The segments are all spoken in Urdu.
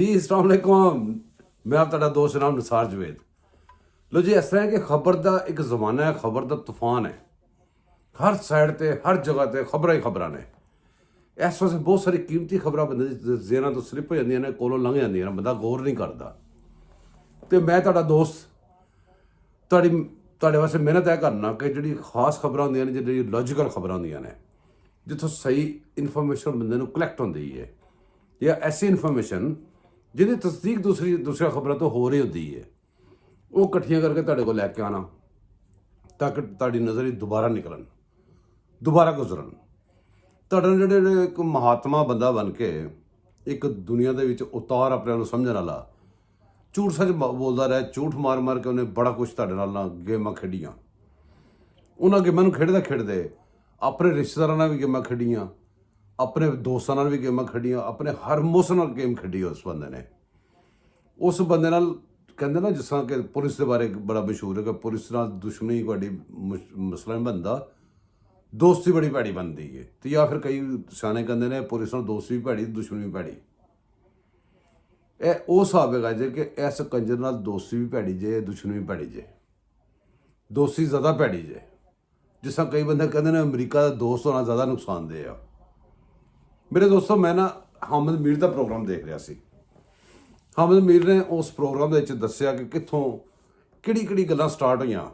جی السلام علیکم، میں آپ تہاڈا دوست جناب نثار جوید۔ لو جی، اس طرح ہے کہ خبر دا ایک زمانہ ہے، خبر دا طوفان ہے، ہر سائڈ تے ہر جگہ تے خبراں ہی خبراں نے۔ اس واسطے بہت ساری قیمتی خبراں بندے دی ذہناں تو سلپ ہو جاندیاں نے، کولوں لنگھ جاندیاں نے، بندہ غور نہیں کردا۔ تے میں تہاڈا دوست تہاڈے واسطے محنت ہے کرنا کہ جڑی خاص خبراں ہوندیاں نے، جڑی لاجیکل خبراں ہوندیاں نے، جتھوں صحیح انفارمیشن بندے نوں کلیکٹ ہوندی ہے، یا ایسی انفارمیشن جہی تصدیق دوسرے خبروں تو ہو رہی ہوتی ہے، وہ کٹھیاں کر کے تہاڈے کو لے کے آنا تاکہ تہاڈی نظر ہی دوبارہ نکلن، دوبارہ گزرن۔ تہاڈا جڑے ایک مہاتما بندہ بن کے ایک دنیا دے وچ اتار اپنے نوں سمجھن والا، جھوٹ سچ بولدا رہے، جھوٹ مار مار کے انہیں بڑا کچھ تہاڈے نال گیماں کھیڈیاں۔ انہاں گیماں نوں کھیڈدے کھیڈدے اپنے رشتہ داراں نال بھی گیماں کھیڈیاں، اپنے دوستاں نال بھی گیماں کھیڈیاں، اپنے ہر موسم نال گیم کھیڈی اس بندے نے۔ اس بندے نال کہندے نا، جس طرح کہ پولیس دے بارے بڑا مشہور ہے کہ پولیس نال دشمنی بڑی مسئلہ نہیں بنتا، دوستی بڑی پیڑی بنتی ہے۔ تو یا پھر کئی سیانے کہندے نے پولیس نال دوستی بھی پیڑی، دشمنی بھی پیڑی۔ وہ حساب ہے جے کہ اس کنجر نال دوستی بھی پیڑی جے، دشمنی بھی پیڑی جے، دوستی زیادہ پیڑی جے۔ جس طرح کئی بندے کہندے نے امریکہ دا دوست ہونا زیادہ نقصان دہ ہے۔ میرے دوستو، میں نا حامد میر دا پروگرام دیکھ رہا سی۔ حامد میر نے اس پروگرام دے وچ دسیا کہ کتھوں کیڑی گلاں سٹارٹ ہوئیاں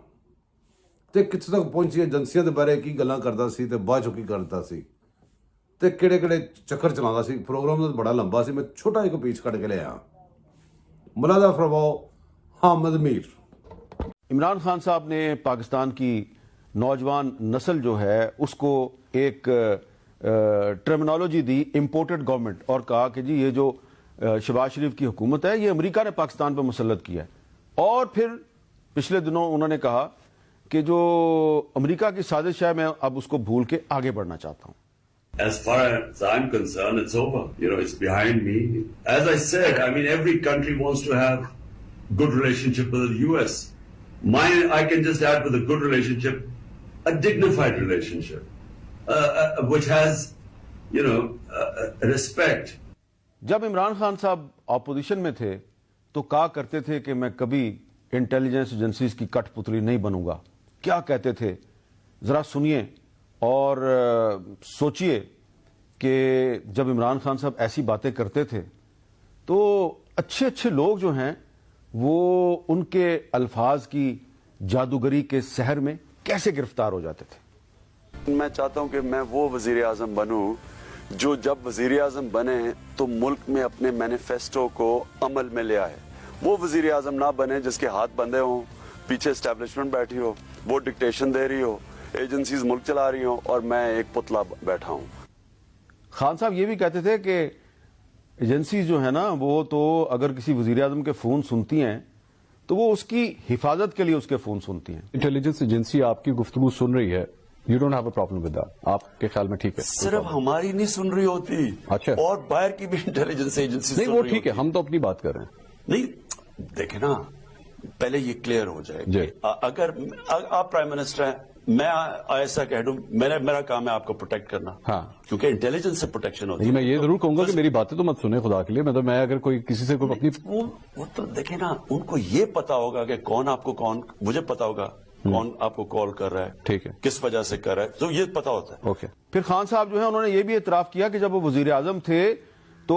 تے کتھوں تک پہنچی، ایجنسیاں دے بارے کی گلاں کردا سی تے بعد چوں کی کردا سی تے کیڑے چکر چلاندا سی۔ پروگرام تو بڑا لمبا سی، میں چھوٹا ایک پیچ کٹ کے لے آیا۔ ملاحظہ فرماؤ حامد میر۔ عمران خان صاحب نے پاکستان کی نوجوان نسل جو ہے اس کو ایک ٹرمینالوجی دی امپورٹڈ گورنمنٹ، اور کہا کہ جی یہ جو شہباز شریف کی حکومت ہے یہ امریکہ نے پاکستان پہ مسلط کیا ہے۔ اور پھر پچھلے دنوں انہوں نے کہا کہ جو امریکہ کی سازش ہے میں اب اس کو بھول کے آگے بڑھنا چاہتا ہوں۔ As far as I'm concerned, it's over. It's behind me. As I said, I mean, every country wants to have good relationship with the US. Mine, I can just add with a good relationship, a dignified relationship, which has, respect. جب عمران خان صاحب اپوزیشن میں تھے تو کہا کرتے تھے کہ میں کبھی انٹیلیجنس ایجنسیز کی کٹ پتلی نہیں بنوں گا۔ کیا کہتے تھے ذرا سنیے اور سوچئے کہ جب عمران خان صاحب ایسی باتیں کرتے تھے تو اچھے اچھے لوگ جو ہیں وہ ان کے الفاظ کی جادوگری کے سحر میں کیسے گرفتار ہو جاتے تھے۔ میں چاہتا ہوں کہ میں وہ وزیر اعظم بنوں جو جب وزیر اعظم بنے تو ملک میں اپنے مینیفیسٹو کو عمل میں لے آئے۔ وہ وزیر اعظم نہ بنے جس کے ہاتھ بندھے ہوں، پیچھے اسٹیبلشمنٹ بیٹھی ہو، وہ ڈکٹیشن دے رہی ہو، ایجنسیز ملک چلا رہی ہوں اور میں ایک پتلا بیٹھا ہوں۔ خان صاحب یہ بھی کہتے تھے کہ ایجنسیز جو ہے نا وہ تو اگر کسی وزیر اعظم کے فون سنتی ہیں تو وہ اس کی حفاظت کے لیے اس کے فون سنتی ہیں۔ انٹیلیجنس ایجنسی آپ کی گفتگو سن رہی ہے، you don't have a problem with that, آپ کے خیال میں ٹھیک ہے؟ صرف ہماری نہیں سن رہی ہوتی، اچھا، اور باہر کی بھی انٹیلیجنس ایجنسی نہیں وہ ٹھیک ہے، ہم تو اپنی بات کر رہے ہیں۔ نہیں دیکھیں نا، پہلے یہ کلیئر ہو جائے جی۔ اگر آپ پرائم منسٹر ہیں، میں ایسا کہہ دوں، میرا کام ہے آپ کو پروٹیکٹ کرنا، ہاں، کیونکہ انٹیلیجنس سے پروٹیکشن ہوتی ہے۔ میں یہ ضرور کہوں گا کہ میری باتیں تو مت سنیں خدا کے لیے، مطلب میں اگر کوئی کسی سے کوئی اپنی وہ تو دیکھیں نا، ان کو یہ پتا ہوگا کہ کون آپ کو مجھے پتا ہوگا کون آپ کو کال کر رہا ہے، ٹھیک ہے، کس وجہ سے کر رہا ہے، تو یہ پتا ہوتا ہے۔ اوکے۔ پھر خان صاحب جو ہے انہوں نے یہ بھی اعتراف کیا کہ جب وہ وزیر اعظم تھے تو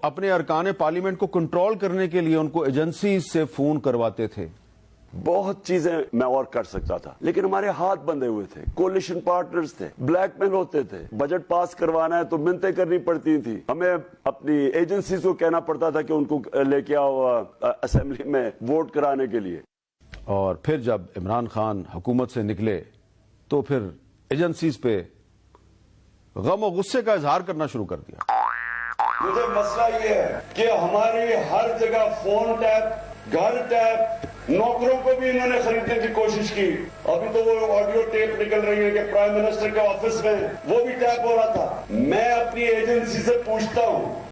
اپنے ارکان پارلیمنٹ کو کنٹرول کرنے کے لیے ان کو ایجنسیز سے فون کرواتے تھے۔ بہت چیزیں میں اور کر سکتا تھا، لیکن ہمارے ہاتھ بندھے ہوئے تھے، کولیشن پارٹنرز تھے، بلیک میل ہوتے تھے، بجٹ پاس کروانا ہے تو منتیں کرنی پڑتی تھی، ہمیں اپنی ایجنسیز کو کہنا پڑتا تھا کہ ان کو لے کے آؤ اسمبلی میں ووٹ کرانے کے لیے۔ اور پھر جب عمران خان حکومت سے نکلے تو پھر ایجنسیز پہ غم و غصے کا اظہار کرنا شروع کر دیا۔ مجھے مسئلہ یہ ہے کہ ہماری ہر جگہ فون ٹیپ، گھر ٹیپ، نوکروں کو بھی انہوں نے خریدنے کی کوشش کی۔ ابھی تو وہ آڈیو ٹیپ نکل رہی ہے کہ پرائم منسٹر کے آفس میں وہ بھی ٹیپ ہو رہا تھا۔ میں اپنی ایجنسی سے پوچھتا ہوں